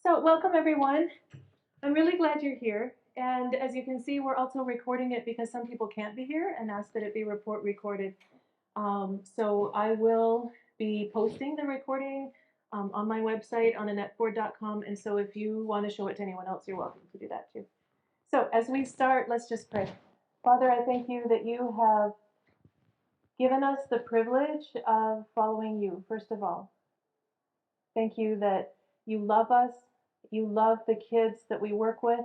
So welcome everyone. I'm really glad you're here. And as you can see, we're also recording it because some people can't be here and ask that it be recorded. So I will be posting the recording on my website on AnnetteFord.com. And so if you want to show it to anyone else, you're welcome to do that too. So as we start, let's just pray. Father, I thank you that you have given us the privilege of following you, first of all. Thank you that you love us. You love the kids that we work with,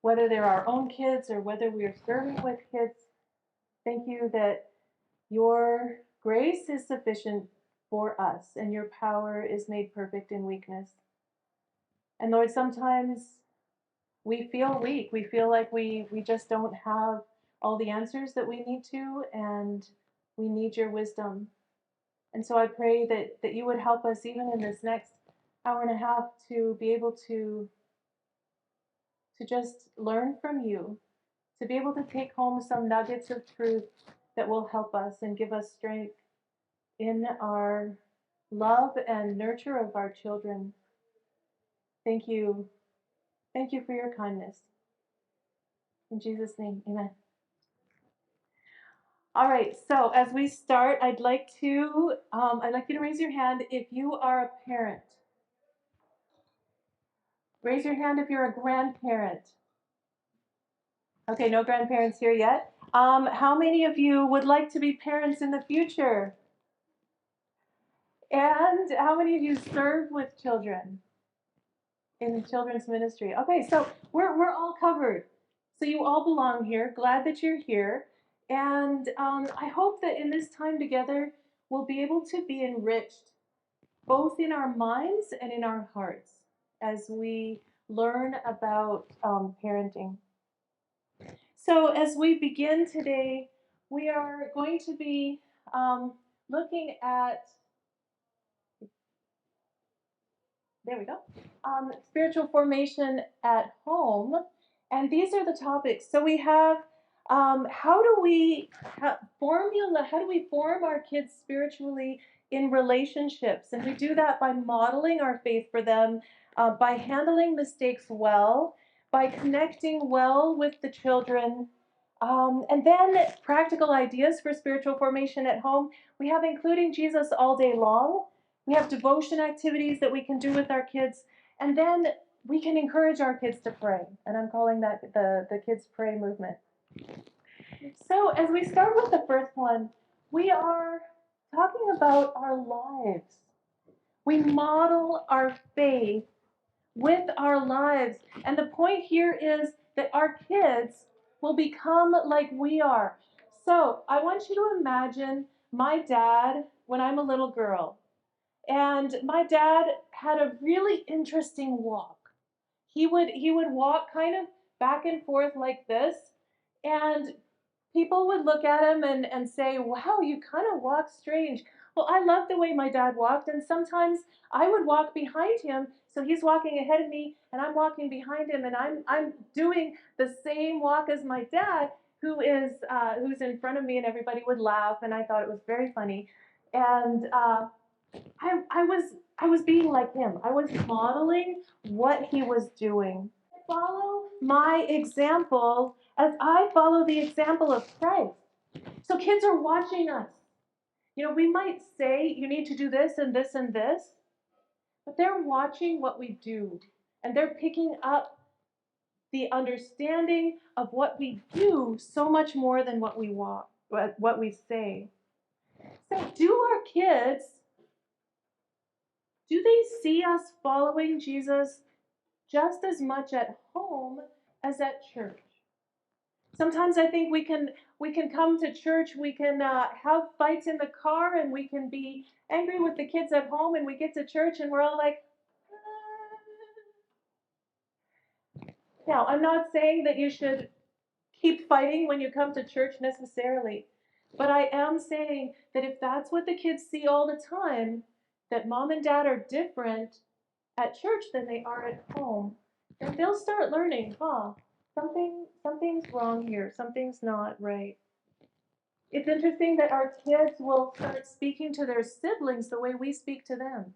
whether they're our own kids or whether we are serving with kids. Thank you that your grace is sufficient for us and your power is made perfect in weakness. And Lord, sometimes we feel weak. We feel like we just don't have all the answers that we need to, and we need your wisdom. And so I pray that you would help us even in this next hour and a half to be able to just learn from you, to be able to take home some nuggets of truth that will help us and give us strength in our love and nurture of our children. Thank you. Thank you for your kindness. In Jesus' name, amen. All right, so as we start, I'd like you to raise your hand if you are a parent. Raise your hand if you're a grandparent. Okay, no grandparents here yet. How many of you would like to be parents in the future? And how many of you serve with children in children's ministry? Okay, so we're all covered. So you all belong here. Glad that you're here. And I hope that in this time together, we'll be able to be enriched both in our minds and in our hearts as we learn about parenting. So as we begin today, we are going to be looking at, there we go, spiritual formation at home. And these are the topics. So we have how do we form our kids spiritually in relationships? And we do that by modeling our faith for them, by handling mistakes well, by connecting well with the children, and then practical ideas for spiritual formation at home. We have including Jesus all day long. We have devotion activities that we can do with our kids. And then we can encourage our kids to pray. And I'm calling that the Kids Pray movement. So as we start with the first one, we are talking about our lives. We model our faith with our lives. And the point here is that our kids will become like we are. So I want you to imagine my dad when I'm a little girl. And my dad had a really interesting walk. He would walk kind of back and forth like this, and people would look at him and say, wow, you kind of walk strange. Well, I love the way my dad walked, and sometimes I would walk behind him, so he's walking ahead of me, and I'm walking behind him, and I'm doing the same walk as my dad, who's in front of me, and everybody would laugh, and I thought it was very funny. And I was being like him. I was modeling what he was doing. Follow my example as I follow the example of Christ. So kids are watching us. You know, we might say you need to do this and this and this, but they're watching what we do, and they're picking up the understanding of what we do so much more than what we say. So do our kids, do they see us following Jesus just as much at home as at church? Sometimes I think we can come to church, we can have fights in the car, and we can be angry with the kids at home, and we get to church and we're all like, ah. Now, I'm not saying that you should keep fighting when you come to church necessarily, but I am saying that if that's what the kids see all the time, that mom and dad are different at church than they are at home, and they'll start learning, something's wrong here, something's not right. It's interesting that our kids will start speaking to their siblings the way we speak to them.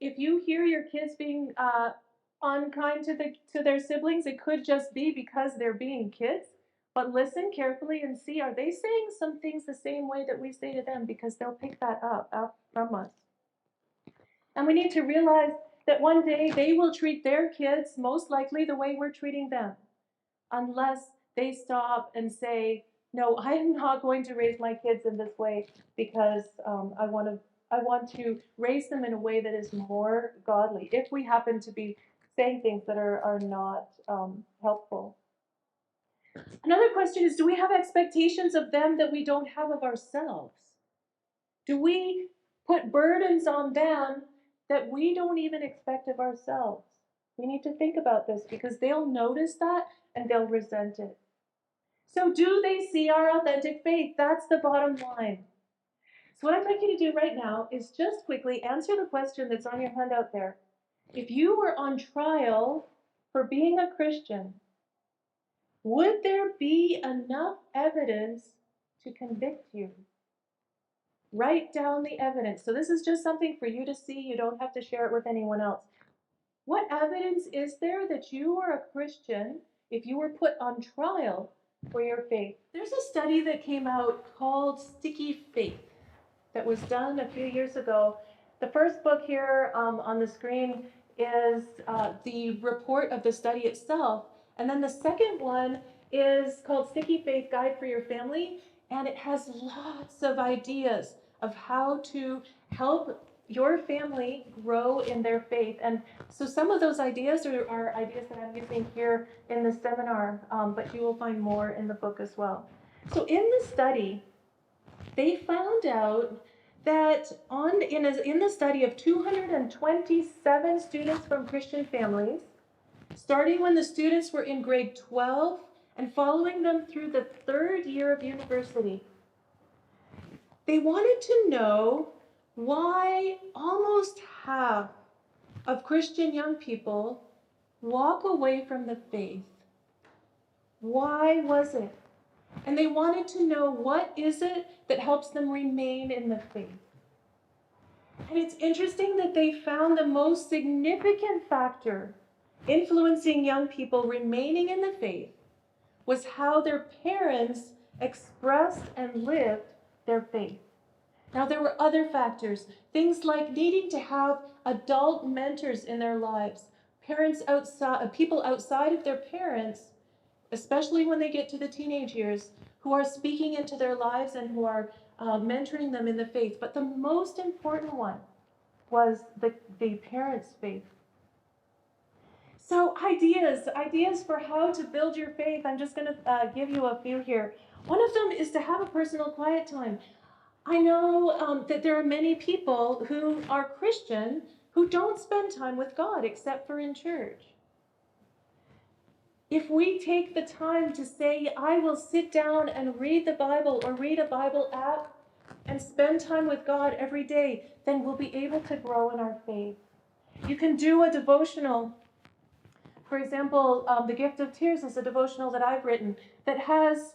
If you hear your kids being unkind to their siblings, it could just be because they're being kids. But listen carefully and see, are they saying some things the same way that we say to them? Because they'll pick that up from us. And we need to realize that one day they will treat their kids most likely the way we're treating them, unless they stop and say, no, I'm not going to raise my kids in this way because I want to raise them in a way that is more godly, if we happen to be saying things that are not helpful. Another question is, do we have expectations of them that we don't have of ourselves? Do we put burdens on them that we don't even expect of ourselves? We need to think about this because they'll notice that and they'll resent it. So do they see our authentic faith? That's the bottom line. So what I'd like you to do right now is just quickly answer the question that's on your handout there. If you were on trial for being a Christian, would there be enough evidence to convict you? Write down the evidence. So this is just something for you to see. You don't have to share it with anyone else. What evidence is there that you are a Christian if you were put on trial for your faith? There's a study that came out called Sticky Faith that was done a few years ago. The first book here on the screen is the report of the study itself. And then the second one is called Sticky Faith Guide for Your Family. And it has lots of ideas of how to help your family grow in their faith. And so some of those ideas are ideas that I'm using here in the seminar, but you will find more in the book as well. So in the study, they found out that in the study of 227 students from Christian families, starting when the students were in grade 12 and following them through the third year of university, they wanted to know why almost half of Christian young people walk away from the faith. Why was it? And they wanted to know, what is it that helps them remain in the faith? And it's interesting that they found the most significant factor influencing young people remaining in the faith was how their parents expressed and lived their faith. Now, there were other factors, things like needing to have adult mentors in their lives, people outside of their parents, especially when they get to the teenage years, who are speaking into their lives and who are mentoring them in the faith. But the most important one was the parents' faith. So ideas for how to build your faith. I'm just going to give you a few here. One of them is to have a personal quiet time. I know that there are many people who are Christian who don't spend time with God except for in church. If we take the time to say, I will sit down and read the Bible or read a Bible app and spend time with God every day, then we'll be able to grow in our faith. You can do a devotional. For example, The Gift of Tears is a devotional that I've written that has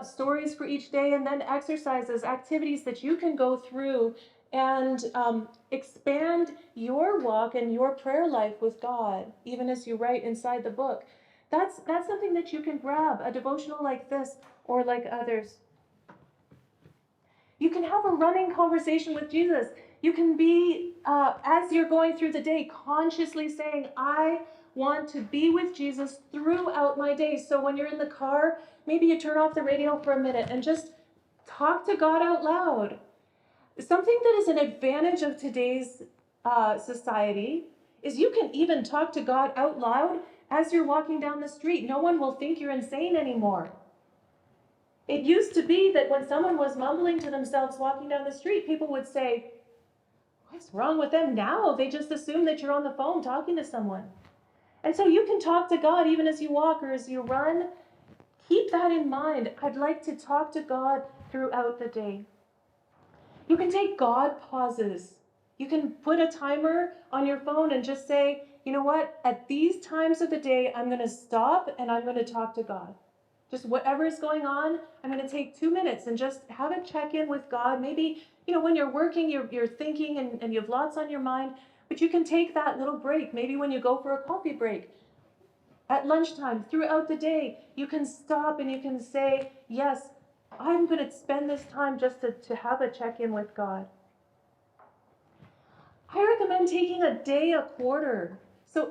stories for each day and then exercises, activities that you can go through and expand your walk and your prayer life with God, even as you write inside the book. That's something that you can grab, a devotional like this or like others. You can have a running conversation with Jesus. You can be, as you're going through the day, consciously saying, I want to be with Jesus throughout my day. So when you're in the car, maybe you turn off the radio for a minute and just talk to God out loud. Something that is an advantage of today's society is you can even talk to God out loud as you're walking down the street. No one will think you're insane anymore. It used to be that when someone was mumbling to themselves walking down the street, people would say, what's wrong with them now? They just assume that you're on the phone talking to someone. And so you can talk to God even as you walk or as you run. Keep that in mind. I'd like to talk to God throughout the day. You can take God pauses. You can put a timer on your phone and just say, you know what, at these times of the day, I'm going to stop and I'm going to talk to God. Just whatever is going on, I'm going to take 2 minutes and just have a check-in with God. Maybe, when you're working, you're thinking and you have lots on your mind. But you can take that little break, maybe when you go for a coffee break, at lunchtime, throughout the day, you can stop and you can say, yes, I'm going to spend this time just to have a check-in with God. I recommend taking a day a quarter. So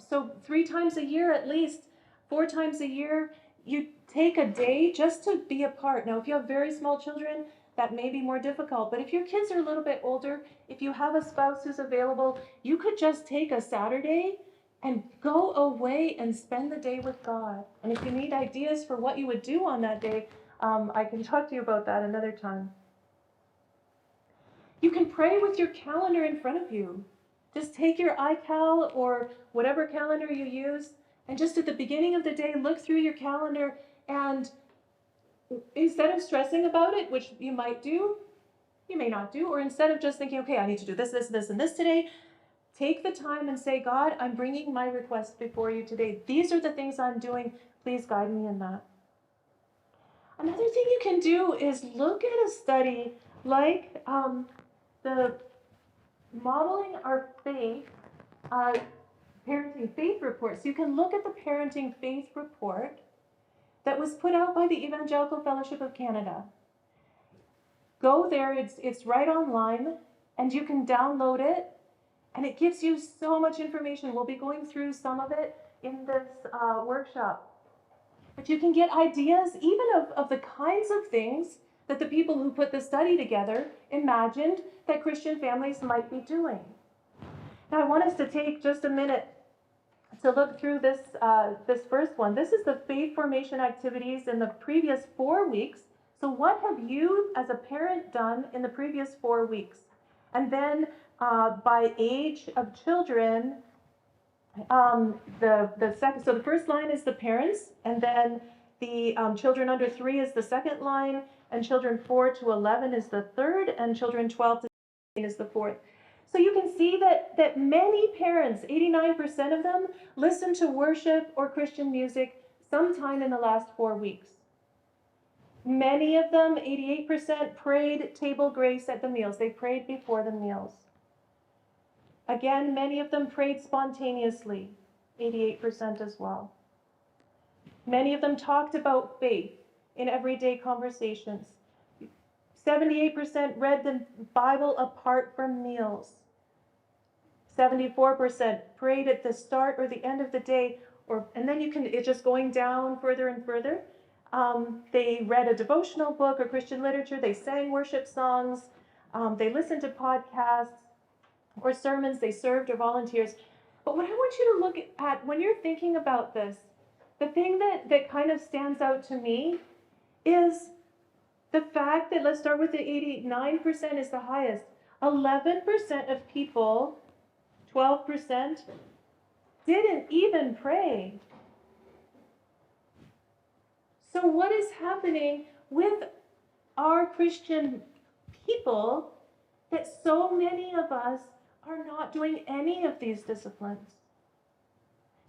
so 3 times a year at least, 4 times a year, you take a day just to be apart. Now, if you have very small children, that may be more difficult. But if your kids are a little bit older, if you have a spouse who's available, you could just take a Saturday and go away and spend the day with God. And if you need ideas for what you would do on that day, I can talk to you about that another time. You can pray with your calendar in front of you. Just take your iCal or whatever calendar you use, and just at the beginning of the day, look through your calendar, and instead of stressing about it, which you might do, you may not do, or instead of just thinking, okay, I need to do this, this, this, and this today, take the time and say, God, I'm bringing my request before you today. These are the things I'm doing. Please guide me in that. Another thing you can do is look at a study like the Modeling Our Faith Parenting Faith Report. So you can look at the Parenting Faith Report that was put out by the Evangelical Fellowship of Canada. Go there, it's right online, and you can download it, and it gives you so much information. We'll be going through some of it in this workshop. But you can get ideas even of the kinds of things that the people who put the study together imagined that Christian families might be doing. Now I want us to take just a minute to look through this first one. This is the faith formation activities in the previous 4 weeks. So what have you as a parent done in the previous 4 weeks? And then by age of children, so the first line is the parents, and then the children under 3 is the second line, and children 4 to 11 is the third, and children 12 to 16 is the fourth. So you can see that many parents, 89% of them, listen to worship or Christian music sometime in the last 4 weeks. Many of them, 88%, prayed table grace at the meals. They prayed before the meals. Again, many of them prayed spontaneously, 88% as well. Many of them talked about faith in everyday conversations. 78% read the Bible apart from meals. 74% prayed at the start or the end of the day, and then it's just going down further and further. They read a devotional book or Christian literature. They sang worship songs. They listened to podcasts or sermons. They served or volunteers. But what I want you to look at when you're thinking about this, the thing that kind of stands out to me is the fact that, let's start with the 89% is the highest. 11% of people, 12%, didn't even pray. So what is happening with our Christian people that so many of us are not doing any of these disciplines?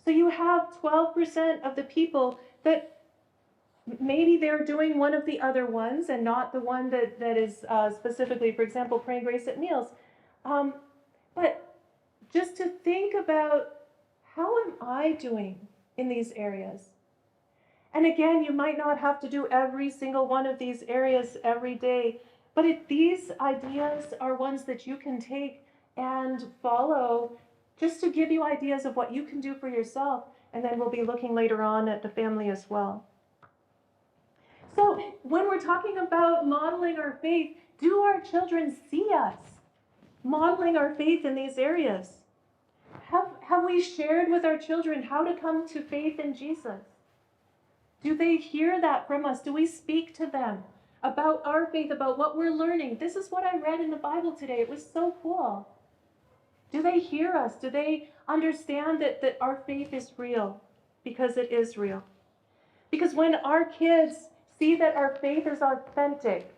So you have 12% of the people that maybe they're doing one of the other ones and not the one that is specifically, for example, praying grace at meals. But just to think about, how am I doing in these areas? And again, you might not have to do every single one of these areas every day, but these ideas are ones that you can take and follow just to give you ideas of what you can do for yourself. And then we'll be looking later on at the family as well. So when we're talking about modeling our faith, do our children see us modeling our faith in these areas? Have we shared with our children how to come to faith in Jesus? Do they hear that from us? Do we speak to them about our faith, about what we're learning? This is what I read in the Bible today. It was so cool. Do they hear us? Do they understand that our faith is real? Because it is real. Because when our kids see that our faith is authentic,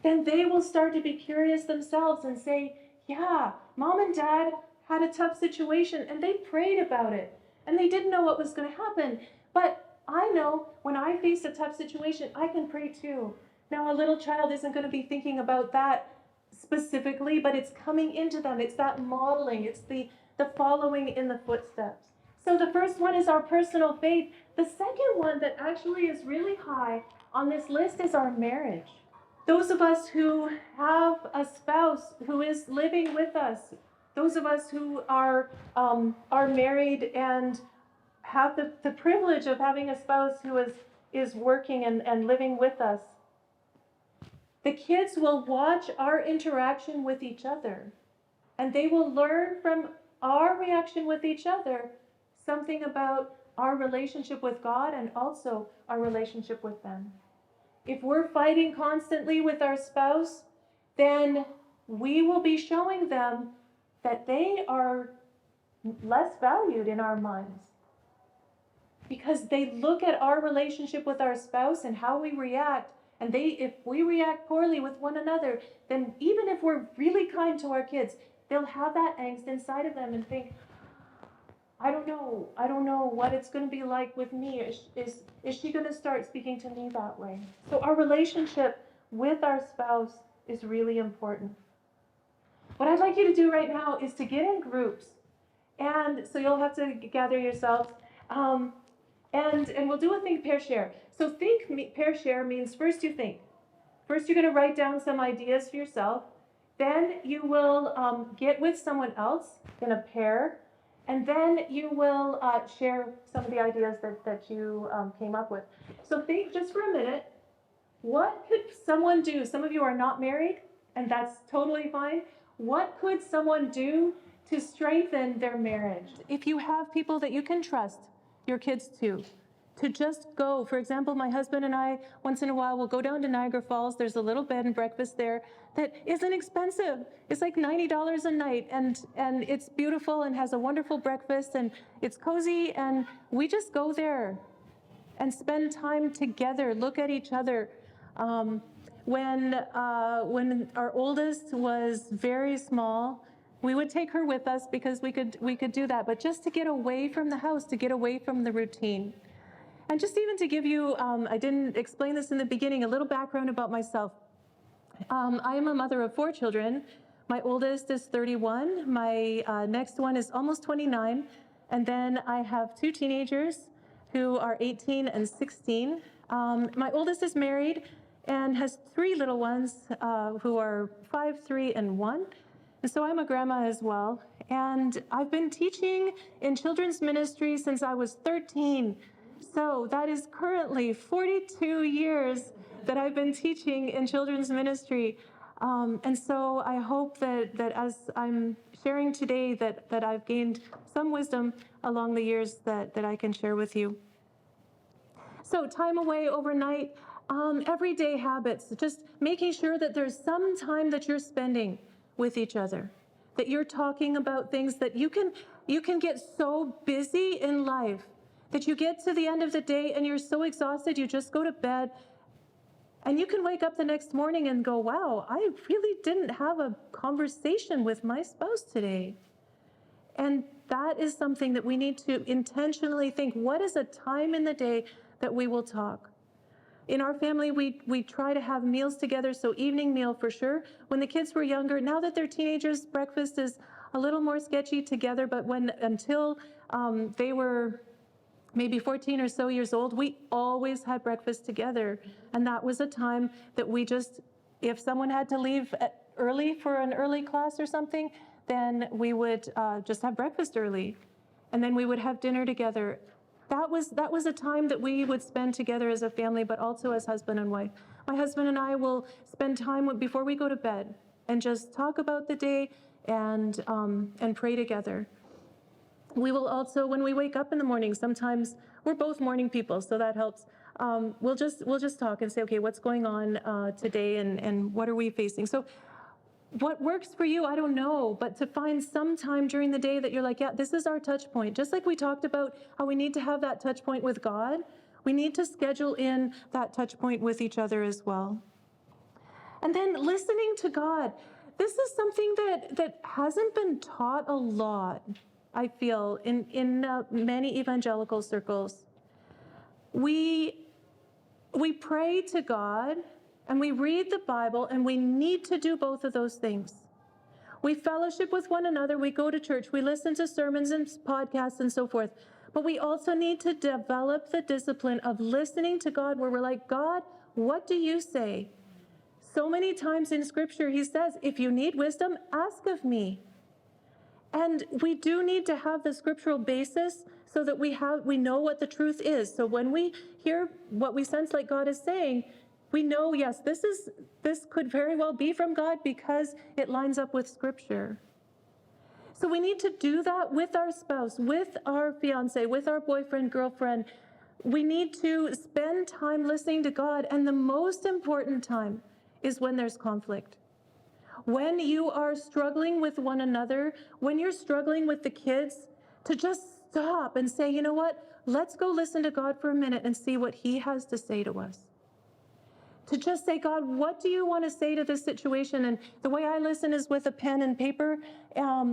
then they will start to be curious themselves and say, yeah, mom and dad had a tough situation and they prayed about it and they didn't know what was going to happen. But I know when I face a tough situation, I can pray too. Now, a little child isn't going to be thinking about that specifically, but it's coming into them. It's that modeling. It's the following in the footsteps. So the first one is our personal faith. The second one that actually is really high on this list is our marriage. Those of us who have a spouse who is living with us, those of us who are married and have the privilege of having a spouse who is working and living with us, the kids will watch our interaction with each other, and they will learn from our reaction with each other something about our relationship with God and also our relationship with them. If we're fighting constantly with our spouse, then we will be showing them that they are less valued in our minds, because they look at our relationship with our spouse and how we react, and if we react poorly with one another, then even if we're really kind to our kids, they'll have that angst inside of them and think, I don't know what it's going to be like with me. Is she going to start speaking to me that way? So our relationship with our spouse is really important. What I'd like you to do right now is to get in groups, and so you'll have to gather yourselves, and we'll do a think, pair, share. So think, pair, share means first you think. First you're going to write down some ideas for yourself. Then you will get with someone else in a pair. And then you will share some of the ideas that you came up with. So think just for a minute, what could someone do? Some of you are not married, and that's totally fine. What could someone do to strengthen their marriage? If you have people that you can trust, your kids too, to just go. For example, my husband and I, once in a while, will go down to Niagara Falls. There's a little bed and breakfast there that isn't expensive. It's like $90 a night, and it's beautiful and has a wonderful breakfast, and it's cozy, and we just go there and spend time together, look at each other. When our oldest was very small, we would take her with us because we could do that, but just to get away from the house, to get away from the routine. And just even to give you, I didn't explain this in the beginning, a little background about myself. I am a mother of 4 children. My oldest is 31. My next one is almost 29. And then I have 2 teenagers who are 18 and 16. My oldest is married and has 3 little ones who are 5, 3, and 1. And so I'm a grandma as well. And I've been teaching in children's ministry since I was 13. So that is currently 42 years that I've been teaching in children's ministry. And so I hope that as I'm sharing today that I've gained some wisdom along the years that I can share with you. So time away overnight, everyday habits, just making sure that there's some time that you're spending with each other, that you're talking about things that you can get so busy in life that you get to the end of the day and you're so exhausted, you just go to bed, and you can wake up the next morning and go, wow, I really didn't have a conversation with my spouse today. And that is something that we need to intentionally think, what is a time in the day that we will talk? In our family, we try to have meals together, so evening meal for sure. When the kids were younger, now that they're teenagers, breakfast is a little more sketchy together, but until they were maybe 14 or so years old, we always had breakfast together. And that was a time that we just, if someone had to leave early for an early class or something, then we would just have breakfast early. And then we would have dinner together. That was a time that we would spend together as a family, but also as husband and wife. My husband and I will spend time before we go to bed and just talk about the day and pray together. We will also, when we wake up in the morning, sometimes we're both morning people, so that helps. We'll just talk and say, okay, what's going on today, and what are we facing? So what works for you, I don't know, but to find some time during the day that you're like, yeah, this is our touch point. Just like we talked about how we need to have that touch point with God, we need to schedule in that touch point with each other as well. And then listening to God. This is something that hasn't been taught a lot, I feel, in many evangelical circles. We pray to God, and we read the Bible, and we need to do both of those things. We fellowship with one another, we go to church, we listen to sermons and podcasts and so forth. But we also need to develop the discipline of listening to God, where we're like, God, what do you say? So many times in Scripture, he says, if you need wisdom, ask of me. And we do need to have the scriptural basis so that we know what the truth is. So when we hear what we sense like God is saying, we know, yes, this could very well be from God because it lines up with Scripture. So we need to do that with our spouse, with our fiance, with our boyfriend, girlfriend. We need to spend time listening to God. And the most important time is when there's conflict. When you are struggling with one another, when you're struggling with the kids, to just stop and say, you know what? Let's go listen to God for a minute and see what he has to say to us. To just say, God, what do you want to say to this situation? And the way I listen is with a pen and paper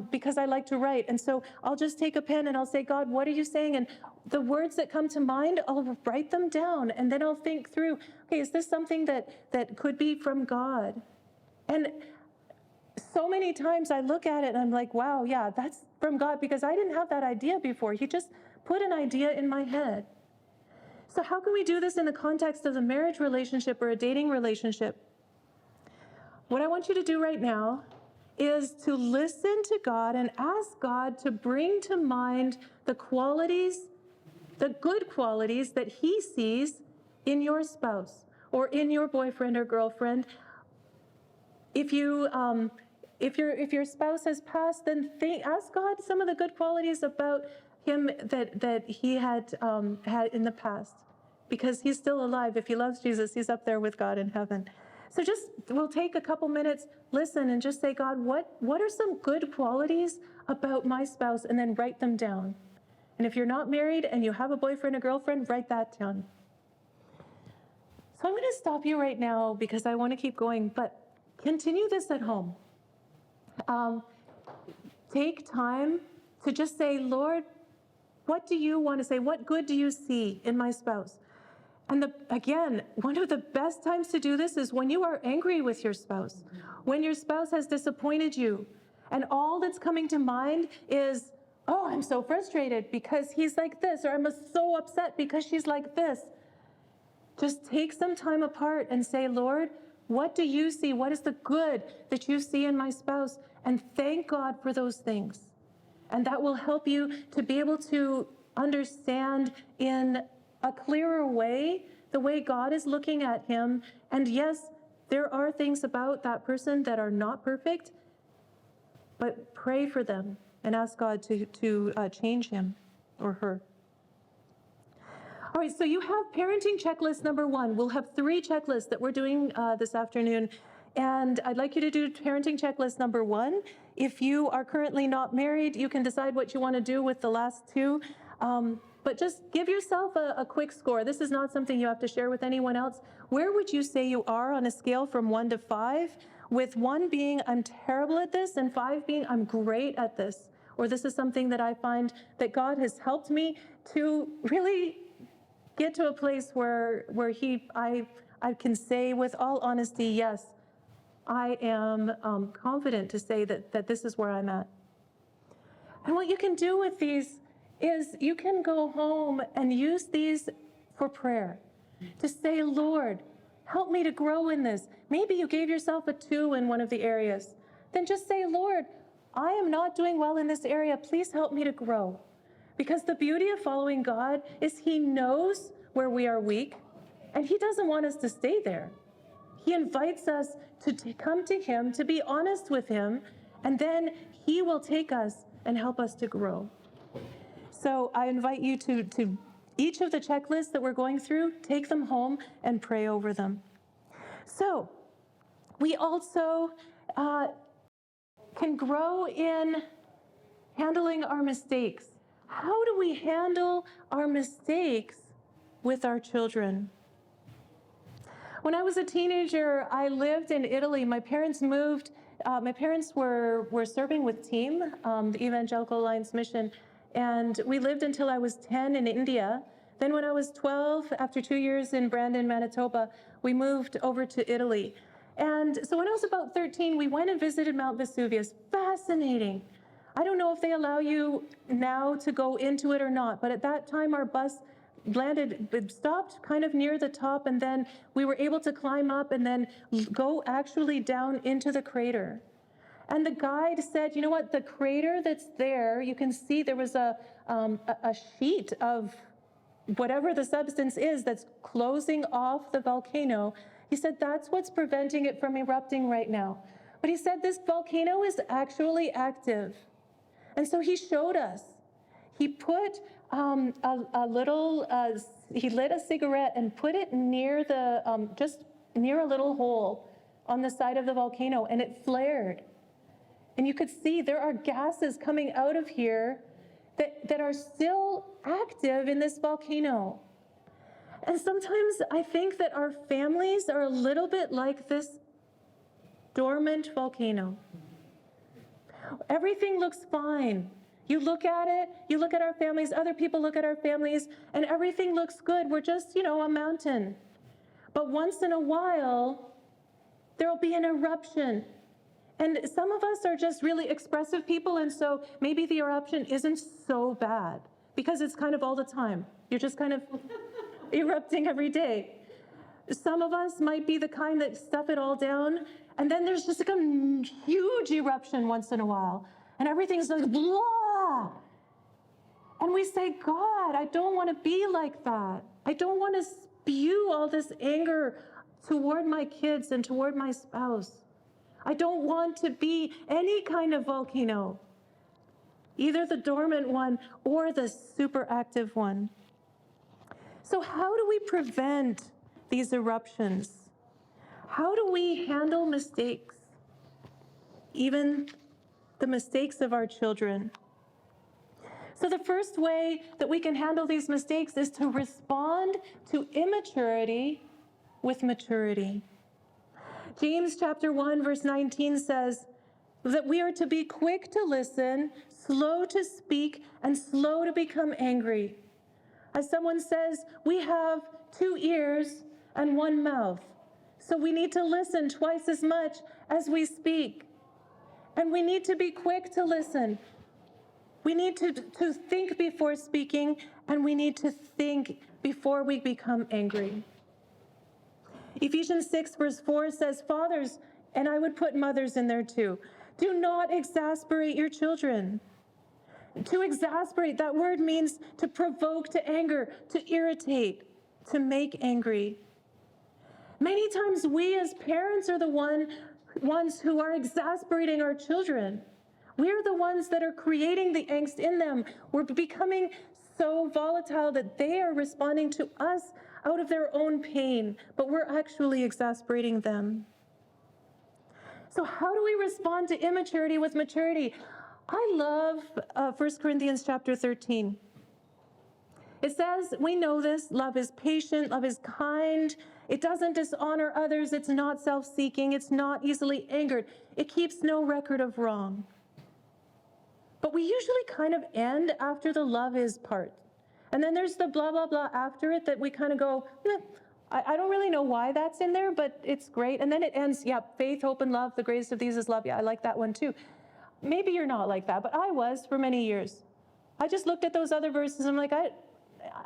because I like to write. And so I'll just take a pen and I'll say, God, what are you saying? And the words that come to mind, I'll write them down. And then I'll think through, okay, is this something that could be from God? And so many times I look at it and I'm like, wow, yeah, that's from God, because I didn't have that idea before. He just put an idea in my head. So how can we do this in the context of a marriage relationship or a dating relationship? What I want you to do right now is to listen to God and ask God to bring to mind the qualities, the good qualities that he sees in your spouse or in your boyfriend or girlfriend. If your spouse has passed, then ask God some of the good qualities about him that he had in the past, because he's still alive. If he loves Jesus, he's up there with God in heaven. So we'll take a couple minutes, listen, and just say, God, what are some good qualities about my spouse? And then write them down. And if you're not married and you have a boyfriend or girlfriend, write that down. So I'm going to stop you right now because I want to keep going, but continue this at home. Take time to just say, Lord, what do you want to say? What good do you see in my spouse? And again, one of the best times to do this is when you are angry with your spouse, when your spouse has disappointed you, and all that's coming to mind is, oh, I'm so frustrated because he's like this, or I'm so upset because she's like this. Just take some time apart and say, Lord, what do you see? What is the good that you see in my spouse? And thank God for those things. And that will help you to be able to understand in a clearer way the way God is looking at him. And yes, there are things about that person that are not perfect, but pray for them and ask God to change him or her. All right, so you have parenting checklist number 1. We'll have 3 checklists that we're doing this afternoon. And I'd like you to do parenting checklist number 1. If you are currently not married, you can decide what you want to do with the last 2. But just give yourself a quick score. This is not something you have to share with anyone else. Where would you say you are on a scale from 1 to 5? With 1 being, I'm terrible at this, and 5 being, I'm great at this. Or this is something that I find that God has helped me to really get to a place where I can say with all honesty, yes, I am confident to say that this is where I'm at. And what you can do with these is you can go home and use these for prayer. To say, Lord, help me to grow in this. Maybe you gave yourself a 2 in one of the areas. Then just say, Lord, I am not doing well in this area. Please help me to grow. Because the beauty of following God is he knows where we are weak, and he doesn't want us to stay there. He invites us to come to him, to be honest with him, and then he will take us and help us to grow. So I invite you to each of the checklists that we're going through, take them home and pray over them. So we also can grow in handling our mistakes. How do we handle our mistakes with our children? When I was a teenager, I lived in Italy. My parents moved. My parents were serving with TEAM, the Evangelical Alliance Mission, and we lived until I was 10 in India. Then when I was 12, after 2 years in Brandon, Manitoba, we moved over to Italy. And so when I was about 13, we went and visited Mount Vesuvius. Fascinating. I don't know if they allow you now to go into it or not, but at that time our bus stopped kind of near the top, and then we were able to climb up and then go actually down into the crater. And the guide said, you know what, the crater that's there, you can see there was a sheet of whatever the substance is that's closing off the volcano. He said that's what's preventing it from erupting right now. But he said this volcano is actually active. And so he showed us. He put he lit a cigarette and put it near just near a little hole on the side of the volcano, and it flared. And you could see there are gases coming out of here that are still active in this volcano. And sometimes I think that our families are a little bit like this dormant volcano. Everything looks fine. You look at it, you look at our families, other people look at our families, and everything looks good. We're just, a mountain. But once in a while, there'll be an eruption. And some of us are just really expressive people, and so maybe the eruption isn't so bad because it's kind of all the time. You're just kind of erupting every day. Some of us might be the kind that stuff it all down, and then there's just like a huge eruption once in a while, and everything's like, blah! And we say, God, I don't want to be like that. I don't want to spew all this anger toward my kids and toward my spouse. I don't want to be any kind of volcano, either the dormant one or the super active one. So how do we prevent these eruptions? How do we handle mistakes, even the mistakes of our children? So the first way that we can handle these mistakes is to respond to immaturity with maturity. James chapter 1, verse 19 says that we are to be quick to listen, slow to speak, and slow to become angry. As someone says, we have 2 ears and 1 mouth, so we need to listen twice as much as we speak. And we need to be quick to listen. We need to think before speaking, and we need to think before we become angry. Ephesians 6, verse 4 says, fathers, and I would put mothers in there too, do not exasperate your children. To exasperate, that word means to provoke to anger, to irritate, to make angry. Many times we as parents are the ones who are exasperating our children. We're the ones that are creating the angst in them. We're becoming so volatile that they are responding to us out of their own pain, but we're actually exasperating them. So how do we respond to immaturity with maturity? I love 1 Corinthians chapter 13. It says, we know this, love is patient, love is kind, it doesn't dishonor others, it's not self-seeking, it's not easily angered, it keeps no record of wrong. But we usually kind of end after the love is part. And then there's the blah, blah, blah after it that we kind of go, I don't really know why that's in there, but it's great. And then it ends, faith, hope, and love. The greatest of these is love. Yeah, I like that one too. Maybe you're not like that, but I was for many years. I just looked at those other verses. I'm like, I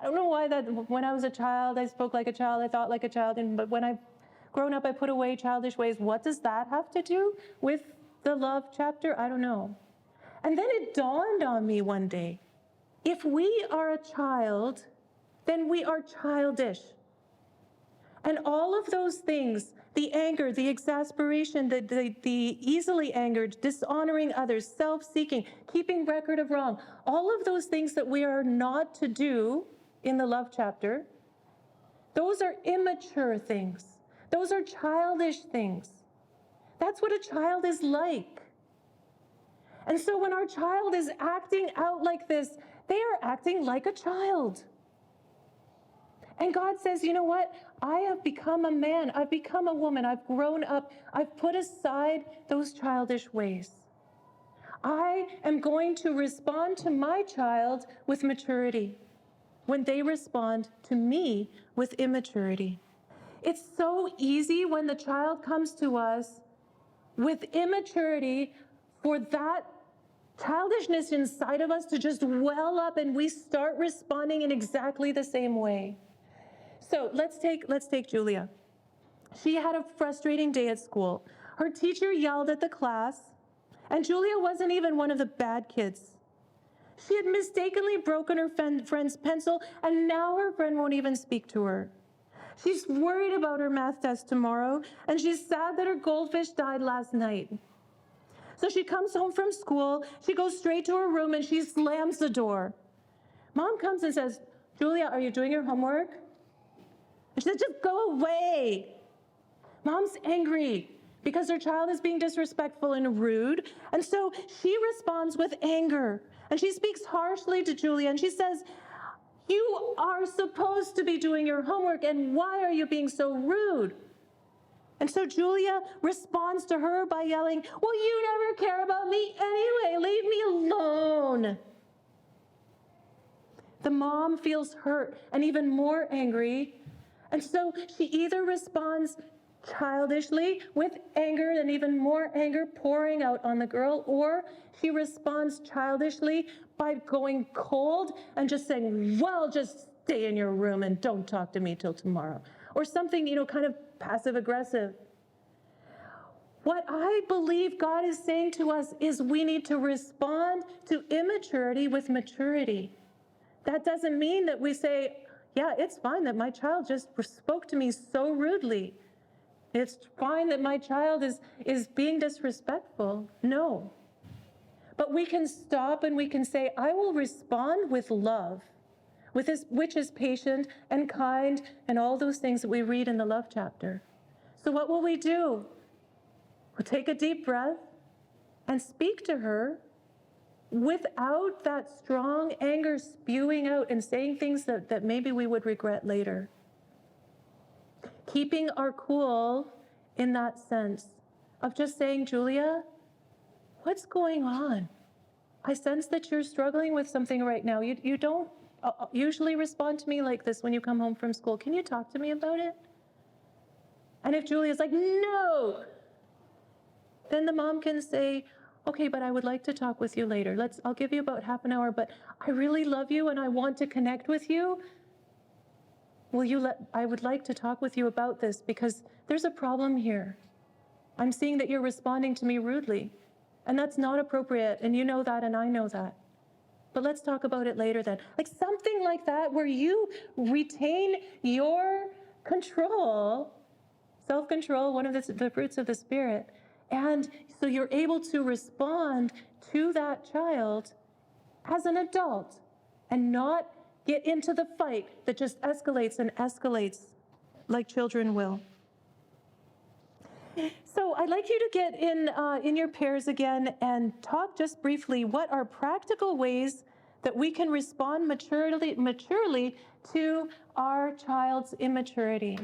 don't know why that when I was a child, I spoke like a child, I thought like a child. But when I've grown up, I put away childish ways. What does that have to do with the love chapter? I don't know. And then it dawned on me one day. If we are a child, then we are childish. And all of those things, the anger, the exasperation, the easily angered, dishonoring others, self-seeking, keeping record of wrong, all of those things that we are not to do in the love chapter, those are immature things. Those are childish things. That's what a child is like. And so when our child is acting out like this, they are acting like a child. And God says, you know what? I have become a man. I've become a woman. I've grown up. I've put aside those childish ways. I am going to respond to my child with maturity. when they respond to me with immaturity. It's so easy when the child comes to us with immaturity for that childishness inside of us to just well up, and we start responding in exactly the same way. So let's take Julia. She had a frustrating day at school. Her teacher yelled at the class, and Julia wasn't even one of the bad kids. She had mistakenly broken her friend's pencil, and now her friend won't even speak to her. She's worried about her math test tomorrow, and she's sad that her goldfish died last night. So she comes home from school, she goes straight to her room, and she slams the door. Mom comes and says, "Julia, are you doing your homework?" And she says, "Just go away." Mom's angry because her child is being disrespectful and rude, and so she responds with anger, and she speaks harshly to Julia, and she says, "You are supposed to be doing your homework, and why are you being so rude?" And so Julia responds to her by yelling, "Well, you never care about me anyway. Leave me alone." The mom feels hurt and even more angry. And so she either responds childishly with anger and even more anger pouring out on the girl, or she responds childishly by going cold and just saying, "Well, just stay in your room and don't talk to me till tomorrow." Or something, kind of passive aggressive. What I believe God is saying to us is we need to respond to immaturity with maturity. That doesn't mean that we say, "Yeah, it's fine that my child just spoke to me so rudely. It's fine that my child is being disrespectful." No. But we can stop and we can say, "I will respond with love, which is patient and kind," and all those things that we read in the love chapter. So what will we do? We'll take a deep breath and speak to her without that strong anger spewing out and saying things that maybe we would regret later. Keeping our cool in that sense of just saying, "Julia, what's going on? I sense that you're struggling with something right now. You don't usually respond to me like this when you come home from school. Can you talk to me about it?" And if Julia's like, "No," then the mom can say, "Okay, but I would like to talk with you later. I'll give you about half an hour, but I really love you and I want to connect with you. I would like to talk with you about this because there's a problem here. I'm seeing that you're responding to me rudely, and that's not appropriate, and you know that and I know that. But let's talk about it later then." Like something like that where you retain your control, self-control, one of the fruits of the Spirit, and so you're able to respond to that child as an adult and not get into the fight that just escalates and escalates like children will. So I'd like you to get in your pairs again and talk just briefly what are practical ways that we can respond maturely to our child's immaturity.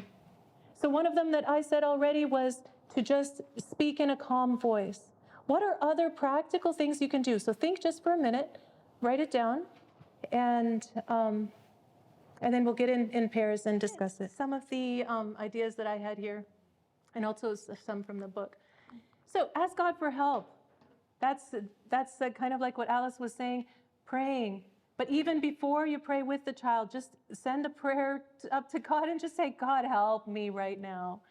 So one of them that I said already was to just speak in a calm voice. What are other practical things you can do? So think just for a minute, write it down, and then we'll get in pairs and discuss it. Some of the ideas that I had here, and also some from the book. So ask God for help. That's kind of like what Alice was saying, praying. But even before you pray with the child, just send a prayer up to God and just say, "God, help me right now."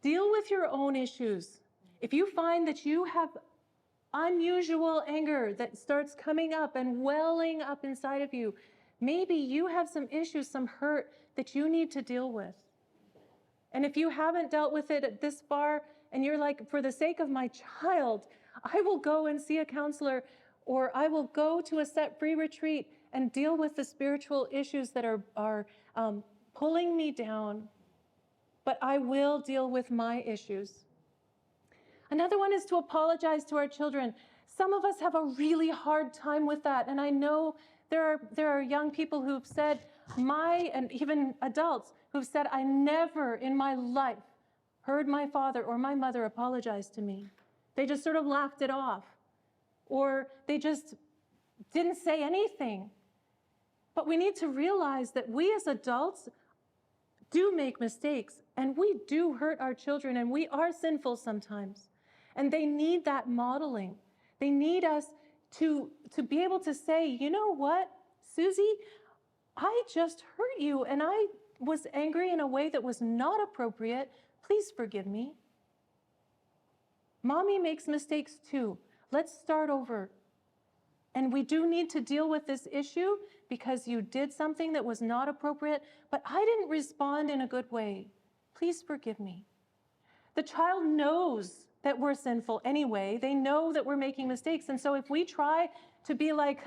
Deal with your own issues. If you find that you have unusual anger that starts coming up and welling up inside of you, maybe you have some issues, some hurt that you need to deal with. And if you haven't dealt with it this far and you're like, "For the sake of my child, I will go and see a counselor, or I will go to a set-free retreat and deal with the spiritual issues that are pulling me down, but I will deal with my issues." Another one is to apologize to our children. Some of us have a really hard time with that, and I know there are young people who've said, and even adults who've said, "I never in my life heard my father or my mother apologize to me. They just sort of laughed it off, or they just didn't say anything." But we need to realize that we as adults do make mistakes, and we do hurt our children, and we are sinful sometimes. And they need that modeling. They need us to be able to say, you know what, Susie, I just hurt you, and I was angry in a way that was not appropriate. Please forgive me. Mommy makes mistakes too. Let's start over. And we do need to deal with this issue because you did something that was not appropriate, but I didn't respond in a good way. Please forgive me. The child knows that we're sinful anyway. They know that we're making mistakes. And so if we try to be like,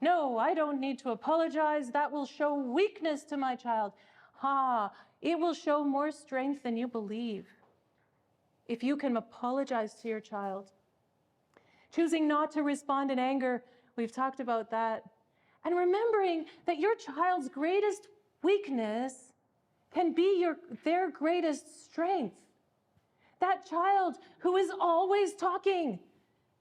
no, I don't need to apologize, that will show weakness to my child. It will show more strength than you believe if you can apologize to your child. Choosing not to respond in anger, we've talked about that. And remembering that your child's greatest weakness can be their greatest strength. That child who is always talking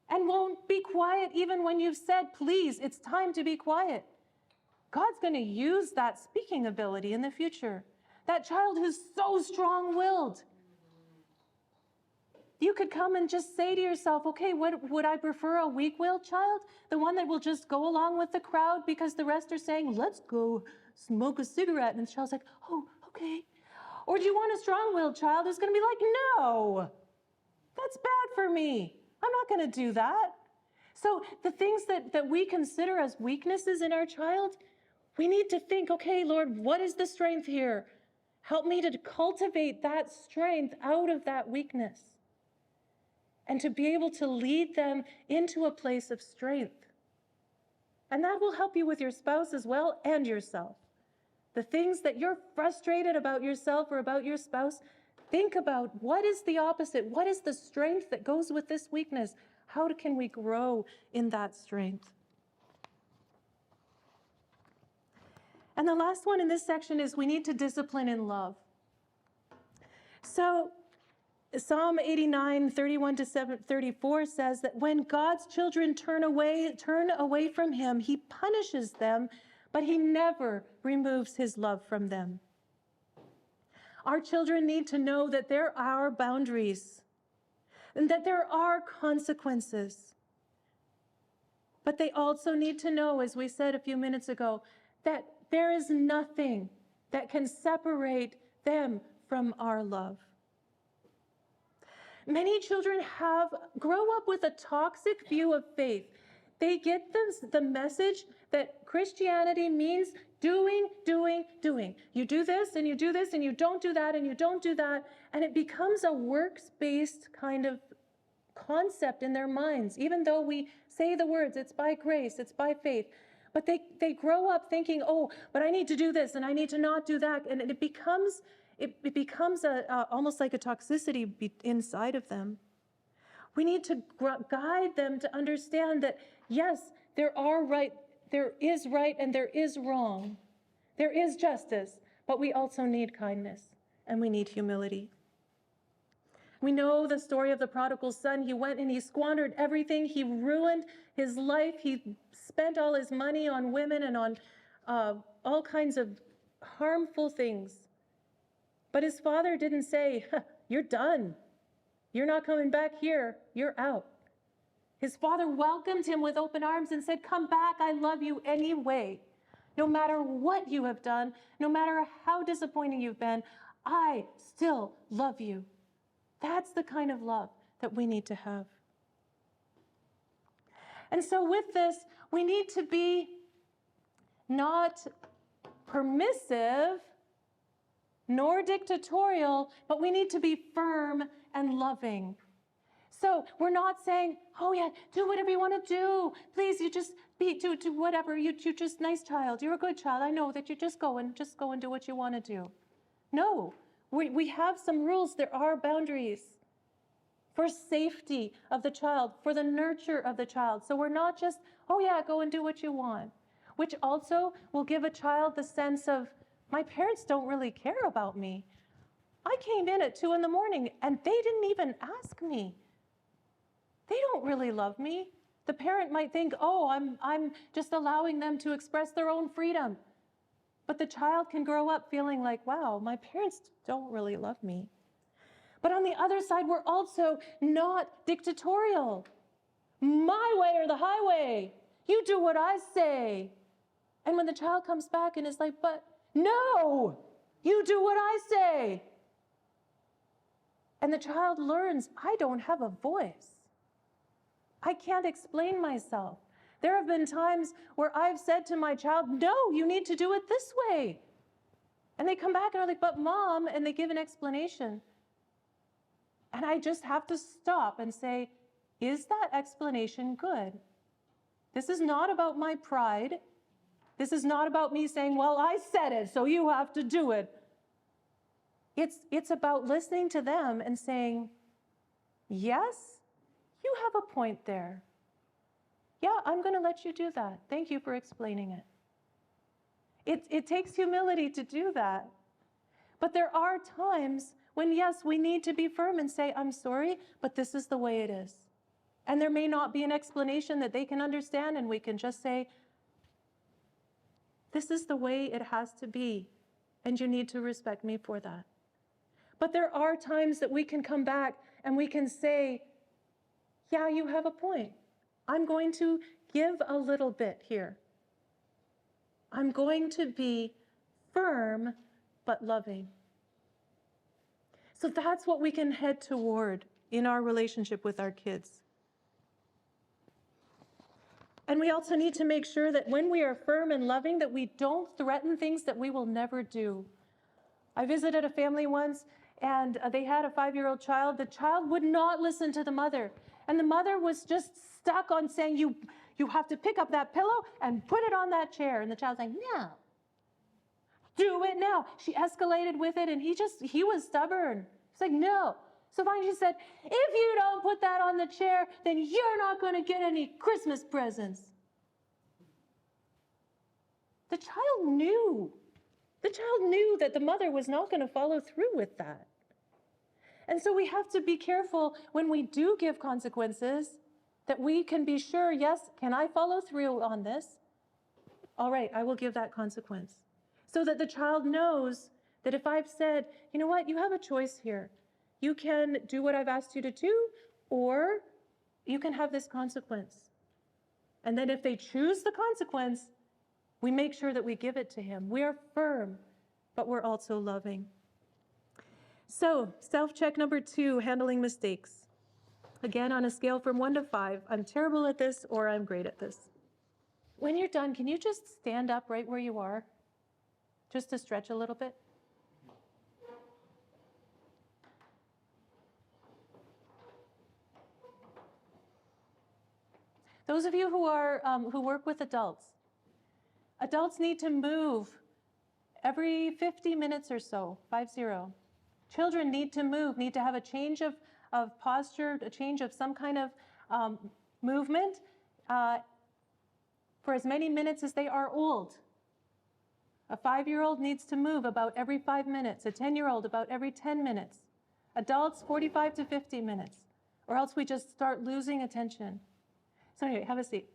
and won't be quiet even when you've said, please, it's time to be quiet. God's going to use that speaking ability in the future. That child who's so strong-willed. You could come and just say to yourself, okay, would I prefer a weak-willed child? The one that will just go along with the crowd because the rest are saying, let's go smoke a cigarette. And the child's like, oh, okay. Or do you want a strong-willed child who's going to be like, no, that's bad for me. I'm not going to do that. So the things that we consider as weaknesses in our child, we need to think, okay, Lord, what is the strength here? Help me to cultivate that strength out of that weakness and to be able to lead them into a place of strength. And that will help you with your spouse as well and yourself. The things that you're frustrated about yourself or about your spouse, think about what is the opposite? What is the strength that goes with this weakness? How can we grow in that strength? And the last one in this section is we need to discipline in love. So Psalm 89, 31 to 34 says that when God's children turn away from him, he punishes them, but he never removes his love from them. Our children need to know that there are boundaries and that there are consequences. But they also need to know, as we said a few minutes ago, that there is nothing that can separate them from our love. Many children grow up with a toxic view of faith. They get the message that Christianity means doing. You do this and you do this and you don't do that and you don't do that. And it becomes a works-based kind of concept in their minds, even though we say the words, it's by grace, it's by faith. But they grow up thinking, oh, but I need to do this and I need to not do that. And it becomes almost like a toxicity inside of them. We need to guide them to understand that, yes, there is right and there is wrong. There is justice, but we also need kindness and we need humility. We know the story of the prodigal son. He went and he squandered everything. He ruined his life. He spent all his money on women and on all kinds of harmful things. But his father didn't say, you're done. You're not coming back here. You're out. His father welcomed him with open arms and said, come back. I love you anyway. No matter what you have done, no matter how disappointing you've been, I still love you. That's the kind of love that we need to have. And so with this, we need to be not permissive nor dictatorial, but we need to be firm and loving. So we're not saying, oh yeah, do whatever you want to do. Please, you just do whatever. You're just nice child. You're a good child. I know that you just go and do what you want to do. No, we have some rules. There are boundaries for safety of the child, for the nurture of the child. So we're not just, oh yeah, go and do what you want, which also will give a child the sense of, my parents don't really care about me. I came in at 2 a.m. and they didn't even ask me. They don't really love me. The parent might think, oh, I'm just allowing them to express their own freedom. But the child can grow up feeling like, wow, my parents don't really love me. But on the other side, we're also not dictatorial. My way or the highway. You do what I say. And when the child comes back and is like, but no, you do what I say. And the child learns, I don't have a voice. I can't explain myself. There have been times where I've said to my child, no, you need to do it this way. And they come back and are like, but Mom, and they give an explanation. And I just have to stop and say, is that explanation good? This is not about my pride. This is not about me saying, well, I said it, so you have to do it. It's about listening to them and saying, yes, you have a point there. Yeah, I'm going to let you do that. Thank you for explaining it. It takes humility to do that. But there are times when, yes, we need to be firm and say, I'm sorry, but this is the way it is. And there may not be an explanation that they can understand, and we can just say, this is the way it has to be, and you need to respect me for that. But there are times that we can come back and we can say, yeah, you have a point. I'm going to give a little bit here. I'm going to be firm but loving. So that's what we can head toward in our relationship with our kids. And we also need to make sure that when we are firm and loving, that we don't threaten things that we will never do. I visited a family once, and they had a 5-year-old child. The child would not listen to the mother. And the mother was just stuck on saying, you have to pick up that pillow and put it on that chair. And the child's like, no, do it now. She escalated with it, and he was stubborn. He's like, no. So finally she said, if you don't put that on the chair, then you're not going to get any Christmas presents. The child knew. The child knew that the mother was not going to follow through with that. And so we have to be careful when we do give consequences that we can be sure, yes, can I follow through on this? All right, I will give that consequence. So that the child knows that if I've said, you know what, you have a choice here. You can do what I've asked you to do, or you can have this consequence. And then if they choose the consequence, we make sure that we give it to him. We are firm, but we're also loving. So, self-check number 2, handling mistakes. Again, on a scale from 1 to 5, I'm terrible at this or I'm great at this. When you're done, can you just stand up right where you are? Just to stretch a little bit. Those of you who work with adults need to move every 50 minutes or so, 50. Children need to move, need to have a change of posture, a change of some kind of movement for as many minutes as they are old. A 5-year-old needs to move about every 5 minutes, a 10-year-old about every 10 minutes. Adults, 45 to 50 minutes, or else we just start losing attention. So anyway, have a seat.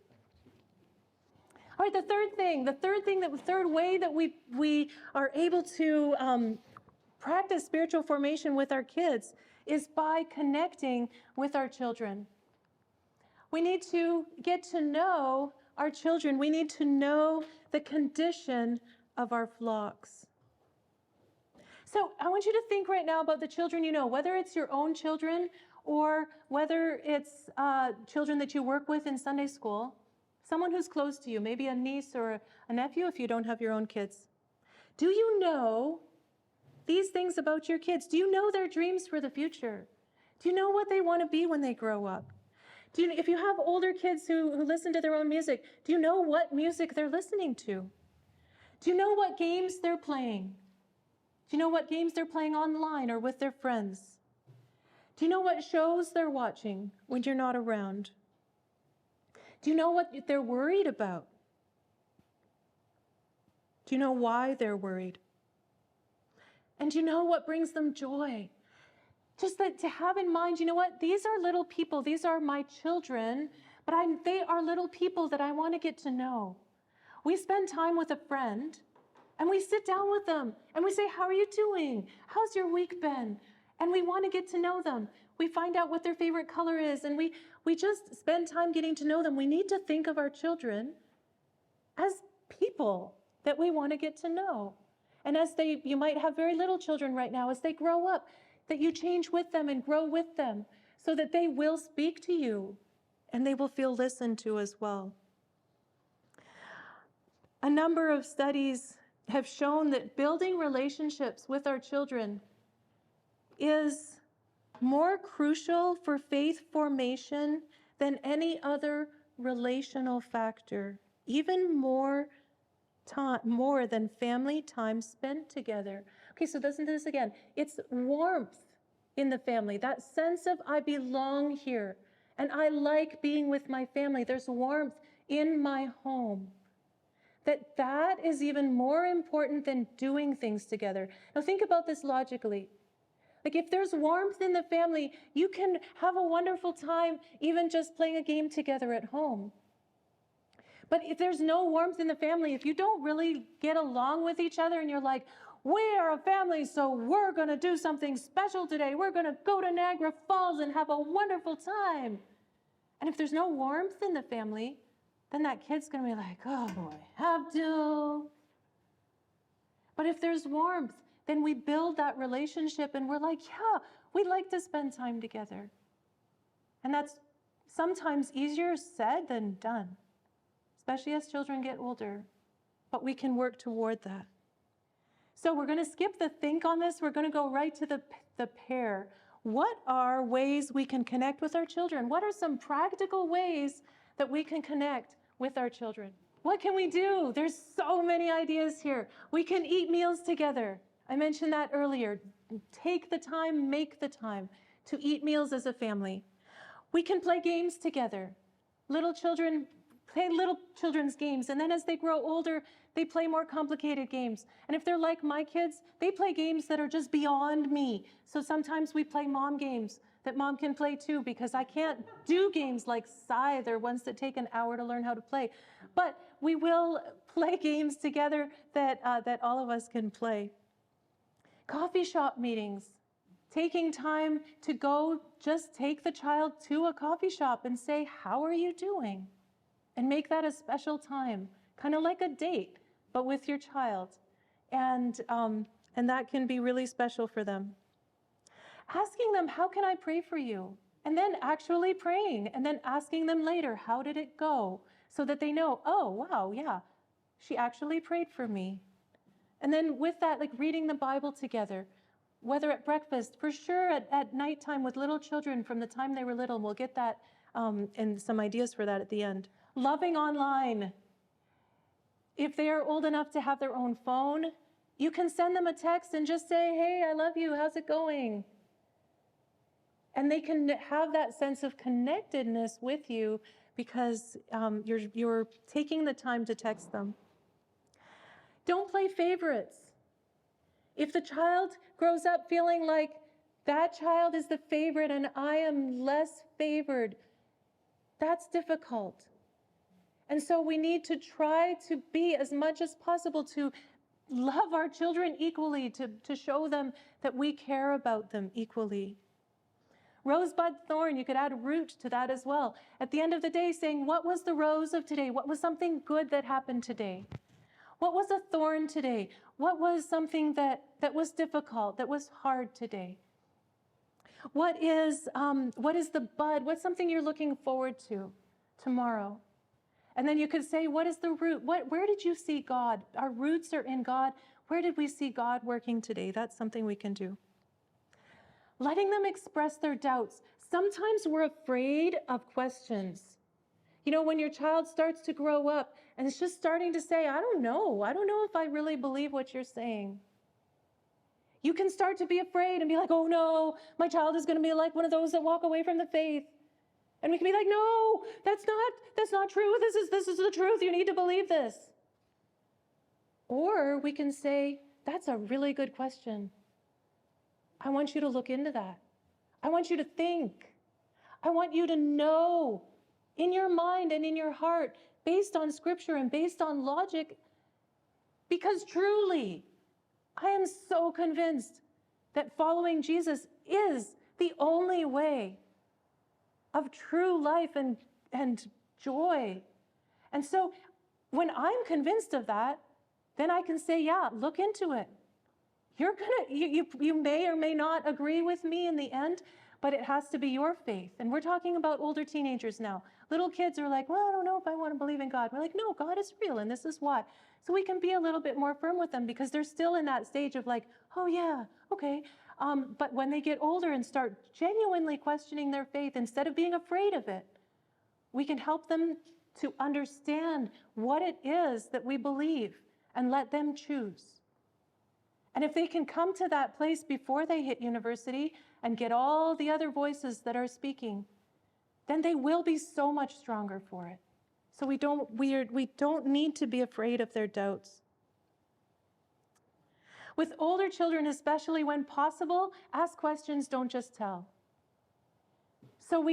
All right, the third way that we are able to practice spiritual formation with our kids is by connecting with our children. We need to get to know our children. We need to know the condition of our flocks. So I want you to think right now about the children you know, whether it's your own children or whether it's children that you work with in Sunday school, someone who's close to you, maybe a niece or a nephew if you don't have your own kids. Do you know these things about your kids? Do you know their dreams for the future? Do you know what they want to be when they grow up? If you have older kids who listen to their own music, do you know what music they're listening to? Do you know what games they're playing? Do you know what games they're playing online or with their friends? Do you know what shows they're watching when you're not around? Do you know what they're worried about? Do you know why they're worried? And do you know what brings them joy? Just that to have in mind, you know what? These are little people. These are my children, but they are little people that I want to get to know. We spend time with a friend, and we sit down with them, and we say, how are you doing? How's your week been? And we want to get to know them. We find out what their favorite color is, and we just spend time getting to know them. We need to think of our children as people that we want to get to know. And as you might have very little children right now, as they grow up, that you change with them and grow with them so that they will speak to you and they will feel listened to as well. A number of studies have shown that building relationships with our children is more crucial for faith formation than any other relational factor, even more than family time spent together. Okay, so listen to this again. It's warmth in the family, that sense of I belong here and I like being with my family. There's warmth in my home. That is even more important than doing things together. Now think about this logically. Like if there's warmth in the family, you can have a wonderful time even just playing a game together at home. But if there's no warmth in the family, if you don't really get along with each other and you're like, we are a family, so we're going to do something special today. We're going to go to Niagara Falls and have a wonderful time. And if there's no warmth in the family, then that kid's going to be like, oh boy, have to. But if there's warmth, then we build that relationship and we're like, yeah, we'd like to spend time together. And that's sometimes easier said than done, especially as children get older. But we can work toward that. So we're going to skip the think on this. We're going to go right to the pair. What are ways we can connect with our children? What are some practical ways that we can connect with our children? What can we do? There's so many ideas here. We can eat meals together. I mentioned that earlier. Take the time, make the time to eat meals as a family. We can play games together. Little children play little children's games, and then as they grow older, they play more complicated games. And if they're like my kids, they play games that are just beyond me. So sometimes we play mom games that mom can play too, because I can't do games like Scythe or ones that take an hour to learn how to play. But we will play games together that all of us can play. Coffee shop meetings. Taking time to go just take the child to a coffee shop and say, how are you doing? And make that a special time, kind of like a date, but with your child. And that can be really special for them. Asking them, how can I pray for you? And then actually praying, and then asking them later, how did it go? So that they know, oh, wow, yeah, she actually prayed for me. And then with that, like reading the Bible together, whether at breakfast, for sure at nighttime with little children from the time they were little, and we'll get that and some ideas for that at the end. Loving online. If they are old enough to have their own phone, you can send them a text and just say, hey, I love you, how's it going? And they can have that sense of connectedness with you because you're taking the time to text them. Don't play favorites. If the child grows up feeling like that child is the favorite and I am less favored, that's difficult. And so we need to try to be as much as possible to love our children equally, to show them that we care about them equally. Rosebud thorn, you could add root to that as well. At the end of the day, saying, what was the rose of today? What was something good that happened today? What was a thorn today? What was something that was difficult, that was hard today? What is the bud? What's something you're looking forward to tomorrow? And then you could say, what is the root? Where did you see God? Our roots are in God. Where did we see God working today? That's something we can do. Letting them express their doubts. Sometimes we're afraid of questions. You know, when your child starts to grow up and it's just starting to say, I don't know if I really believe what you're saying. You can start to be afraid and be like, oh no, my child is going to be like one of those that walk away from the faith. And we can be like, no, that's not true. This is the truth. You need to believe this. Or we can say, that's a really good question. I want you to look into that. I want you to think. I want you to know in your mind and in your heart, based on scripture and based on logic, because truly, I am so convinced that following Jesus is the only way of true life and joy. And so when I'm convinced of that, then I can say, yeah, look into it. You may or may not agree with me in the end, but it has to be your faith. And we're talking about older teenagers now. Little kids are like, well, I don't know if I want to believe in God. We're like, no, God is real, and this is why. So we can be a little bit more firm with them because they're still in that stage of like, oh yeah, okay. But when they get older and start genuinely questioning their faith, instead of being afraid of it, we can help them to understand what it is that we believe and let them choose. And if they can come to that place before they hit university and get all the other voices that are speaking, then they will be so much stronger for it. So we don't need to be afraid of their doubts. With older children, especially when possible, ask questions, don't just tell. So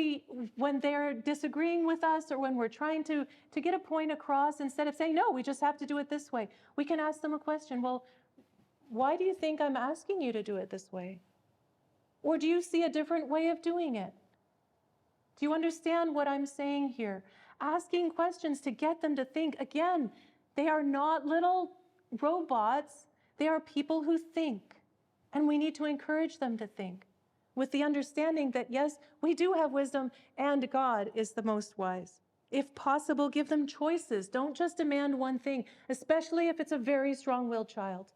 when they're disagreeing with us or when we're trying to get a point across, instead of saying, no, we just have to do it this way, we can ask them a question. Well, why do you think I'm asking you to do it this way? Or do you see a different way of doing it? Do you understand what I'm saying here? Asking questions to get them to think. Again, they are not little robots. They are people who think. And we need to encourage them to think with the understanding that, yes, we do have wisdom and God is the most wise. If possible, give them choices. Don't just demand one thing, especially if it's a very strong-willed child.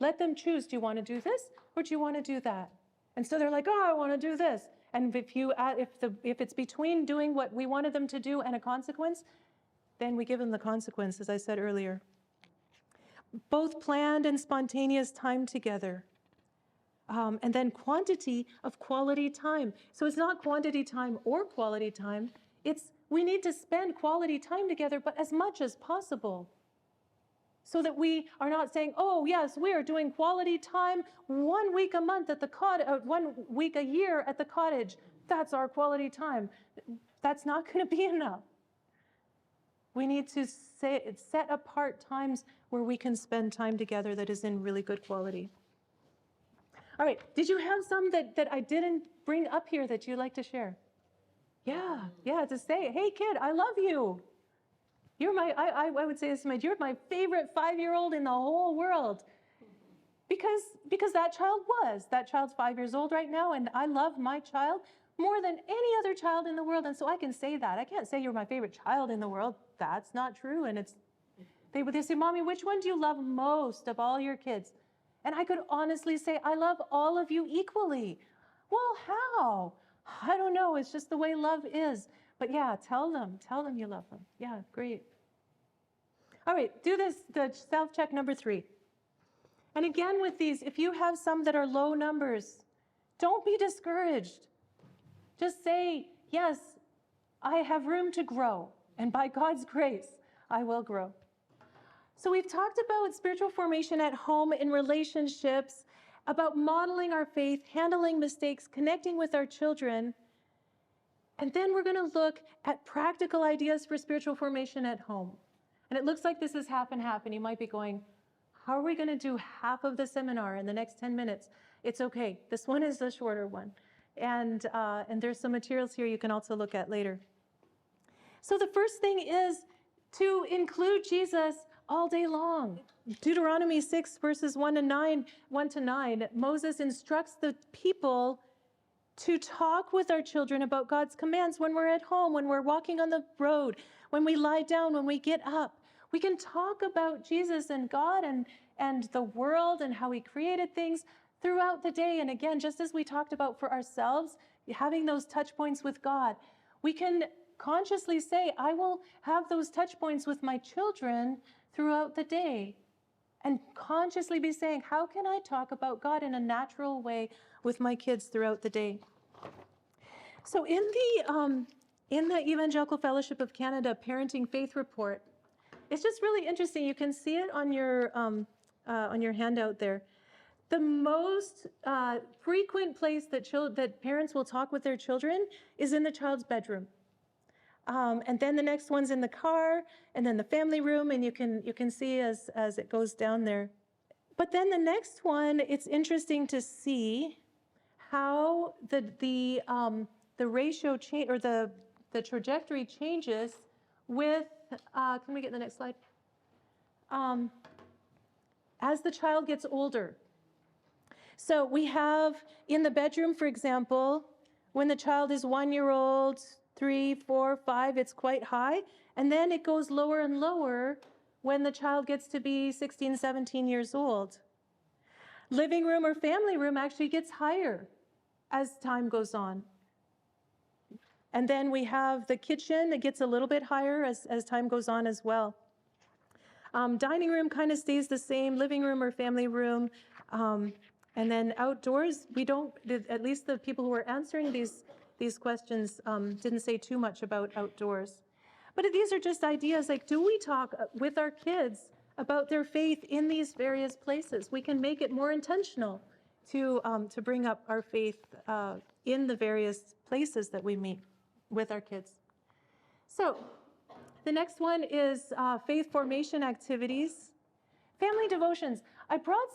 Let them choose, do you want to do this or do you want to do that? And so they're like, oh, I want to do this. And if it's between doing what we wanted them to do and a consequence, then we give them the consequence, as I said earlier. Both planned and spontaneous time together. And then quantity of quality time. So it's not quantity time or quality time. We need to spend quality time together, but as much as possible. So that we are not saying, oh, yes, we are doing quality time 1 week a month at the 1 week a year at the cottage. That's our quality time. That's not going to be enough. We need to set apart times where we can spend time together that is in really good quality. All right, did you have some that I didn't bring up here that you'd like to share? Yeah, to say, hey, kid, I love you. You're I would say this to you're my favorite 5-year-old in the whole world. Because that child's 5 years old right now, and I love my child more than any other child in the world, and so I can say that. I can't say you're my favorite child in the world. That's not true, and they say, Mommy, which one do you love most of all your kids? And I could honestly say, I love all of you equally. Well, how? I don't know, it's just the way love is. But yeah, tell them you love them. Yeah, great. All right, do the self-check number 3. And again with these, if you have some that are low numbers, don't be discouraged. Just say, yes, I have room to grow, and by God's grace, I will grow. So we've talked about spiritual formation at home, in relationships, about modeling our faith, handling mistakes, connecting with our children. And then we're going to look at practical ideas for spiritual formation at home. And it looks like this is half and half, and you might be going, how are we going to do half of the seminar in the next 10 minutes? It's okay. This one is the shorter one. And there's some materials here you can also look at later. So the first thing is to include Jesus all day long. Deuteronomy 6, verses 1 to 9, Moses instructs the people to talk with our children about God's commands when we're at home, when we're walking on the road, when we lie down, when we get up. We can talk about Jesus and God and the world and how he created things throughout the day. And again, just as we talked about for ourselves, having those touch points with God, we can consciously say, I will have those touch points with my children throughout the day. And consciously be saying, how can I talk about God in a natural way with my kids throughout the day? So in the Evangelical Fellowship of Canada Parenting Faith Report, it's just really interesting. You can see it on your handout there. The most frequent place that parents will talk with their children is in the child's bedroom. And then the next one's in the car, and then the family room, and you can see as it goes down there. But then the next one, it's interesting to see how the ratio change, or the trajectory changes with. Can we get the next slide? As the child gets older. So we have in the bedroom, for example, when the child is 1 year old, 3, 4, 5, it's quite high. And then it goes lower and lower when the child gets to be 16, 17 years old. Living room or family room actually gets higher as time goes on. And then we have the kitchen that gets a little bit higher as time goes on as well. Dining room kind of stays the same, living room or family room. And then outdoors, we don't, at least the people who are answering these questions didn't say too much about outdoors. But these are just ideas, like, do we talk with our kids about their faith in these various places? We can make it more intentional to bring up our faith in the various places that we meet with our kids. So the next one is faith formation activities. Family devotions. I brought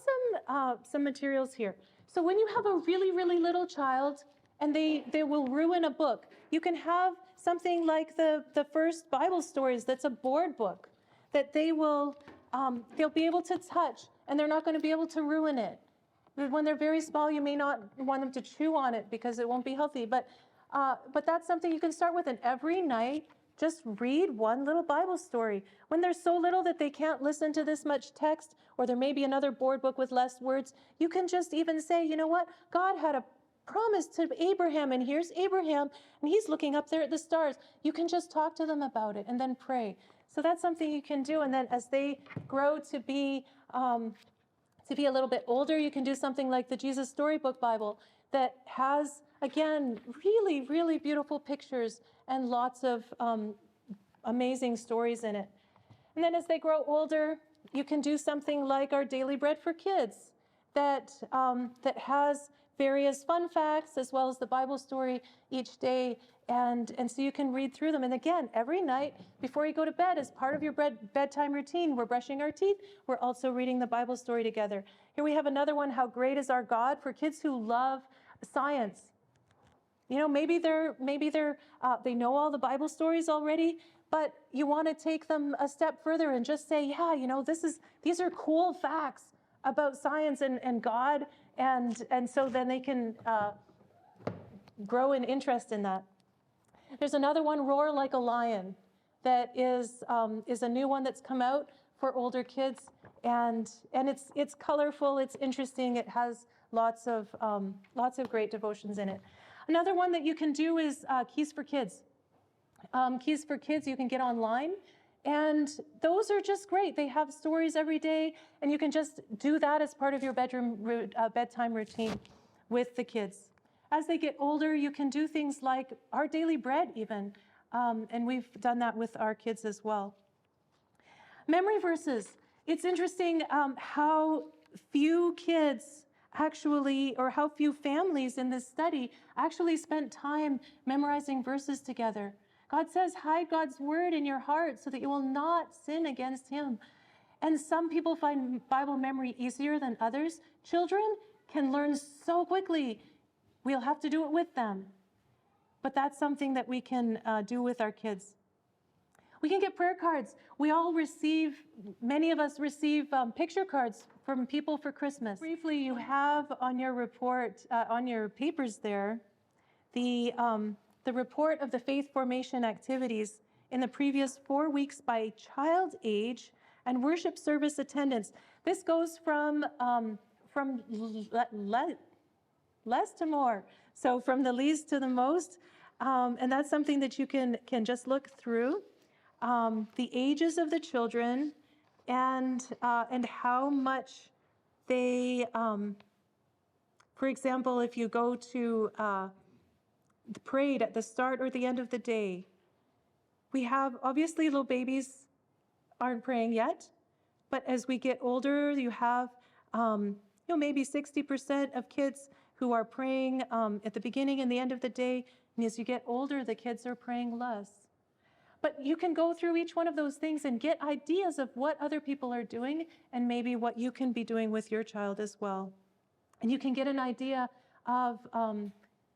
some materials here. So when you have a really, really little child and they will ruin a book, you can have something like the first Bible stories that's a board book that they'll be able to touch, and they're not going to be able to ruin it. When they're very small, you may not want them to chew on it because it won't be healthy. But that's something you can start with, and every night just read one little Bible story. When they're so little that they can't listen to this much text, or there may be another board book with less words, you can just even say, you know what? God had a promise to Abraham, and here's Abraham, and he's looking up there at the stars. You can just talk to them about it and then pray. So that's something you can do. And then as they grow to be a little bit older, you can do something like the Jesus Storybook Bible that has, again, really, really beautiful pictures and lots of amazing stories in it. And then as they grow older, you can do something like our Daily Bread for Kids that has various fun facts as well as the Bible story each day. And so you can read through them. And again, every night before you go to bed, as part of your bedtime routine, we're brushing our teeth. We're also reading the Bible story together. Here we have another one, How Great is Our God, for kids who love science. You know, maybe they know all the Bible stories already, but you want to take them a step further and just say, yeah, you know, these are cool facts about science and God, and so then they can grow an interest in that. There's another one, Roar Like a Lion, that is a new one that's come out for older kids, and it's colorful, it's interesting, it has lots of great devotions in it. Another one that you can do is Keys for Kids. Keys for Kids you can get online, and those are just great. They have stories every day, and you can just do that as part of your bedtime routine with the kids. As they get older, you can do things like our daily bread even, and we've done that with our kids as well. Memory verses. It's interesting how few kids actually, or how few families in this study actually spent time memorizing verses together. God says, hide God's word in your heart so that you will not sin against him. And some people find Bible memory easier than others. Children can learn so quickly. We'll have to do it with them. But that's something that we can do with our kids. We can get prayer cards. Many of us receive picture cards from people for Christmas. Briefly, you have on your report, on your papers there, the report of the faith formation activities in the previous 4 weeks by child age and worship service attendance. This goes from less to more, so from the least to the most, and that's something that you can just look through. The ages of the children and how much they, for example, if you go to the parade at the start or the end of the day, we have, obviously little babies aren't praying yet, but as we get older, you have maybe 60% of kids who are praying at the beginning and the end of the day, and as you get older, the kids are praying less. But you can go through each one of those things and get ideas of what other people are doing and maybe what you can be doing with your child as well. And you can get an idea of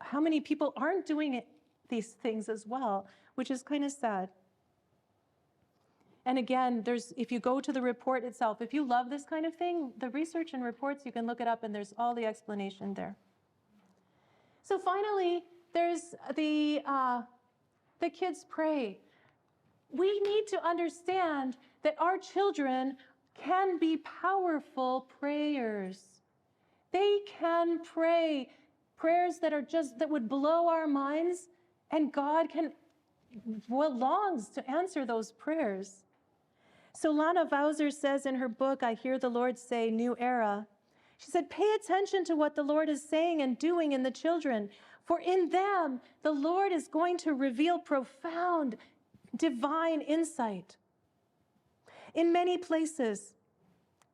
how many people aren't doing these things as well, which is kind of sad. And again, if you go to the report itself, if you love this kind of thing, the research and reports, you can look it up and there's all the explanation there. So finally, there's the kids pray. We need to understand that our children can be powerful prayers. They can pray prayers that would blow our minds, and God longs to answer those prayers. So Lana Vauser says in her book, I Hear the Lord Say, New Era, she said, pay attention to what the Lord is saying and doing in the children, for in them, the Lord is going to reveal profound divine insight. In many places,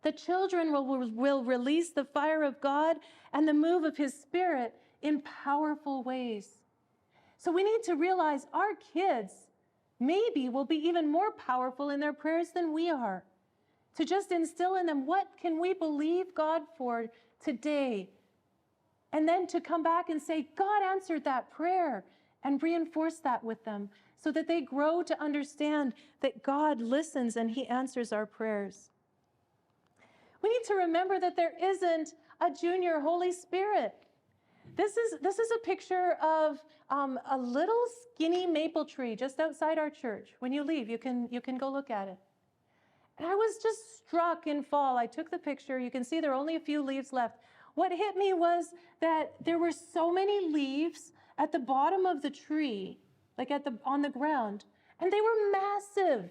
the children will release the fire of God and the move of His Spirit in powerful ways. So we need to realize our kids maybe will be even more powerful in their prayers than we are. To just instill in them, what can we believe God for today? And then to come back and say, God answered that prayer, and reinforce that with them so that they grow to understand that God listens and He answers our prayers. We need to remember that there isn't a junior Holy Spirit. This is a picture of a little skinny maple tree just outside our church. When you leave, you can go look at it. And I was just struck in fall. I took the picture. You can see there are only a few leaves left. What hit me was that there were so many leaves at the bottom of the tree, like on the ground, and they were massive.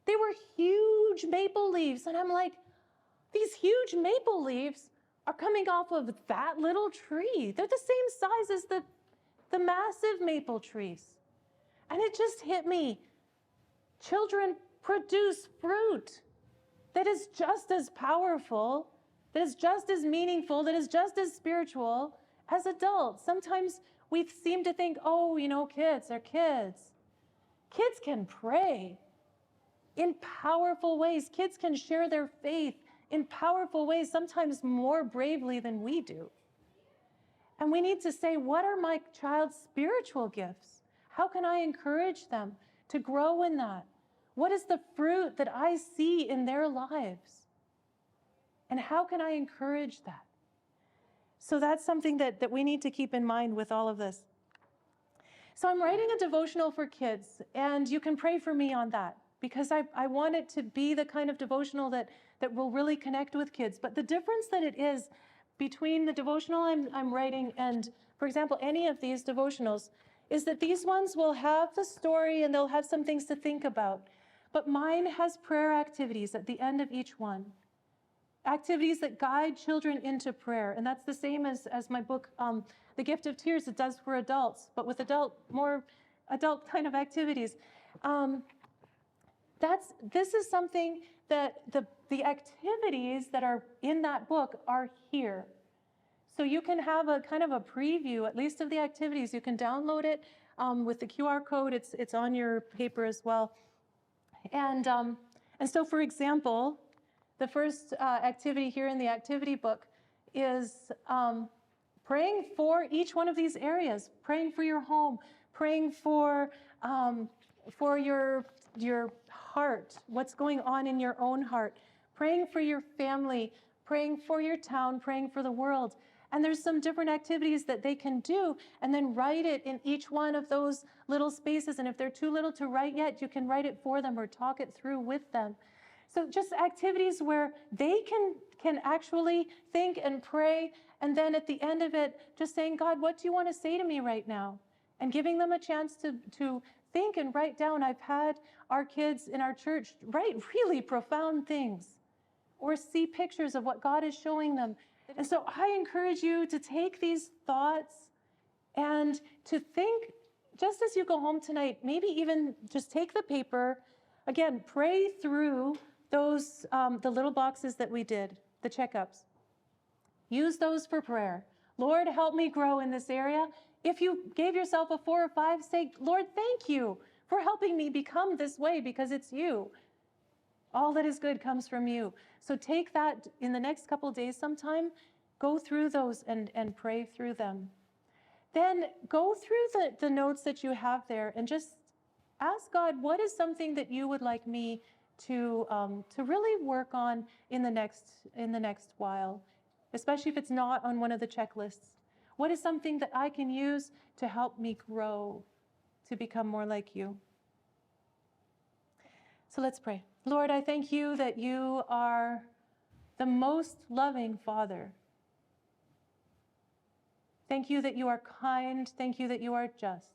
They were huge maple leaves. And I'm like, these huge maple leaves are coming off of that little tree. They're the same size as the massive maple trees. And it just hit me. Children produce fruit that is just as powerful, that is just as meaningful, that is just as spiritual as adults. Sometimes we seem to think, oh, kids are kids. Kids can pray in powerful ways. Kids can share their faith in powerful ways, sometimes more bravely than we do. And we need to say, what are my child's spiritual gifts? How can I encourage them to grow in that? What is the fruit that I see in their lives? And how can I encourage that? So that's something that we need to keep in mind with all of this. So I'm writing a devotional for kids, and you can pray for me on that, because I want it to be the kind of devotional that will really connect with kids. But the difference that it is between the devotional I'm writing and, for example, any of these devotionals, is that these ones will have the story and they'll have some things to think about. But mine has prayer activities at the end of each one. Activities that guide children into prayer. And that's the same as my book, The Gift of Tears, it does for adults, but with more adult kind of activities. This is something that the activities that are in that book are here. So you can have a kind of a preview, at least of the activities. You can download it with the QR code. It's on your paper as well. And so, for example, the first activity here in the activity book is praying for each one of these areas, praying for your home, praying for your heart, what's going on in your own heart, praying for your family, praying for your town, praying for the world. And there's some different activities that they can do, and then write it in each one of those little spaces. And if they're too little to write yet, you can write it for them or talk it through with them. So just activities where they can actually think and pray, and then at the end of it, just saying, God, what do you want to say to me right now? And giving them a chance to think and write down. I've had our kids in our church write really profound things or see pictures of what God is showing them. And so I encourage you to take these thoughts and to think, just as you go home tonight, maybe even just take the paper, again, pray through those, the little boxes that we did, the checkups. Use those for prayer. Lord, help me grow in this area. If you gave yourself a 4 or 5, say, Lord, thank you for helping me become this way, because it's you. All that is good comes from you. So take that in the next couple of days sometime, go through those and pray through them. Then go through the notes that you have there and just ask God, what is something that you would like me to really work on in the next while, especially if it's not on one of the checklists. What is something that I can use to help me grow, to become more like you? So let's pray. Lord, I thank you that you are the most loving Father. Thank you that you are kind. Thank you that you are just.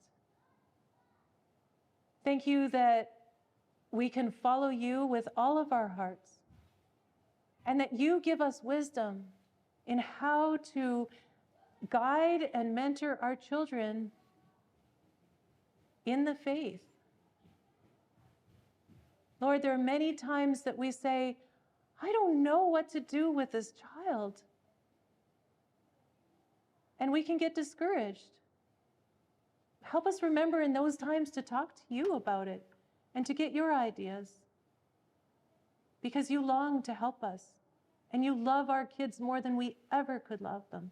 Thank you that we can follow you with all of our hearts, and that you give us wisdom in how to guide and mentor our children in the faith. Lord, there are many times that we say, I don't know what to do with this child. And we can get discouraged. Help us remember in those times to talk to you about it and to get your ideas, because you long to help us and you love our kids more than we ever could love them.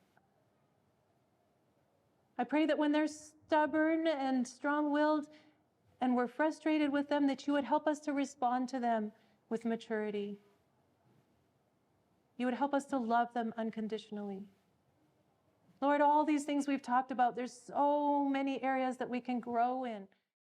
I pray that when they're stubborn and strong-willed and we're frustrated with them, that you would help us to respond to them with maturity. You would help us to love them unconditionally. Lord, all these things we've talked about, there's so many areas that we can grow in.